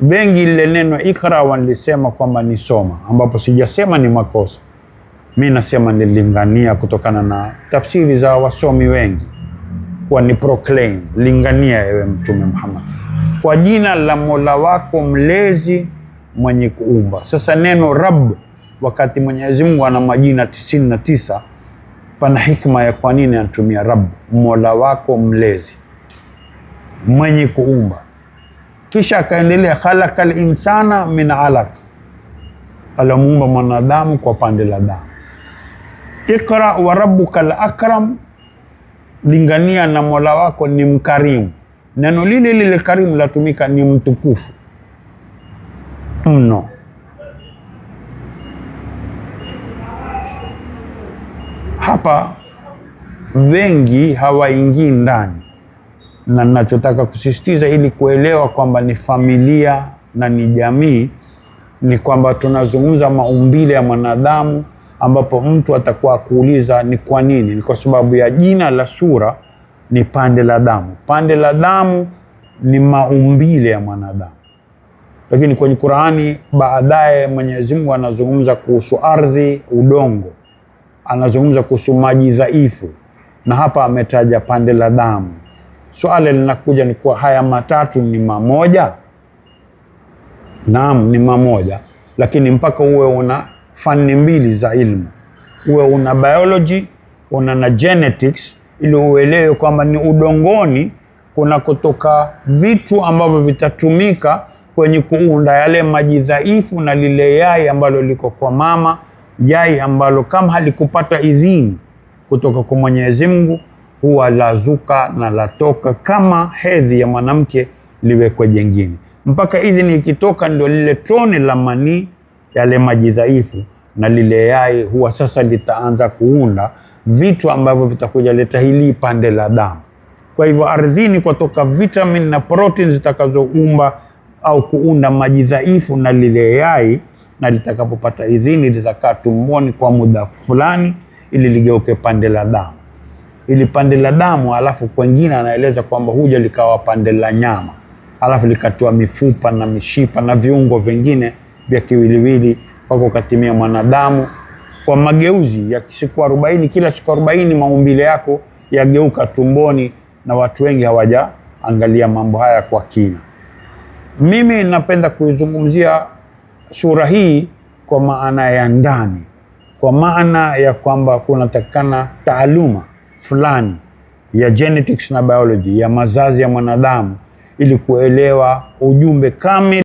Wengi ile neno ikra walisema kwamba ni soma, ambapo sijasema ni makosa. Mimi nasema nilingania kutokana na tafsiri za wasomi wengi, kwa ni proclaim, lingania ewe Mtume Muhammad kwa jina la Mola wako mlezi mwenye kuumba. Sasa neno Rabb, wakati Mwenyezi Mungu ana majina 99, pana hikma ya kwa nini anatumia Rabb, Mola wako mlezi mwenye kuumba. Kisha akaendelea khalaqal insana min alaq, alimuumba mwanadamu kwa pande la damu. Iqra wa rabbukal akram, lingania na Mola wako ni mkarimu. Neno lile lile karimu latumika ni mtukufu mno. Hapa wengi hawaingii ndani, na ninachotaka kusisitiza ili kuelewa kwamba ni familia na ni jamii, ni kwamba tunazungumza maumbile ya mwanadamu, ambapo mtu atakuwa kuuliza ni kwa nini. Ni kwa sababu ya jina la sura ni pande la damu. Pande la damu ni maumbile ya mwanadamu. Lakini kwenye Qur'ani baadaye Mwenyezi Mungu anazungumza kuhusu ardhi, udongo, anazungumza kuhusu maji dhaifu, na hapa ametaja pande la damu. Swali linakuja ni kuwa haya matatu ni mamoja? Naam, ni mamoja, lakini mpaka uwe una fani mbili za ilmu, uwe una biology, una na genetics, ili uelewe kwamba ni udongoni kuna kutoka vitu ambavyo vitatumika kwenye kuunda yale maji dhaifu na lile yai ambalo liko kwa mama, yai ambalo kama halikupata idhini kutoka kwa Mwenyezi Mungu huwa lazuka na latoka kama hedhi ya mwanamke liwekwe jengine. Mpaka idhini ikitoka ndio lile tone la manii, yale maji dhaifu na lile yai huwa sasa litaanza kuunda vitu ambavyo vitakuja leta hili pande la damu. Kwa hivyo ardhini kutoka vitamin na protein zitakazoumba au kuunda maji dhaifu na lile yai, na litakapopata idhini litakaa tumboni kwa muda fulani ili ligeuke pande la damu. Ili pande la damu, alafu kwengine anaeleza kwamba huja likawa pande la nyama, alafu likatoa mifupa na mishipa na viungo vingine vya kiwiliwili wako katimia mwanadamu. Kwa mageuzi ya siku 40, kila siku 40 maumbile yako yageuka tumboni, na watu wengi hawajaangalia mambo haya kwa kina. Mimi napenda kuizungumzia sura hii kwa maana ya ndani, kwa maana ya kwamba kunatakana taaluma fulani ya genetics na biology ya mazazi ya mwanadamu ili kuelewa ujumbe kamili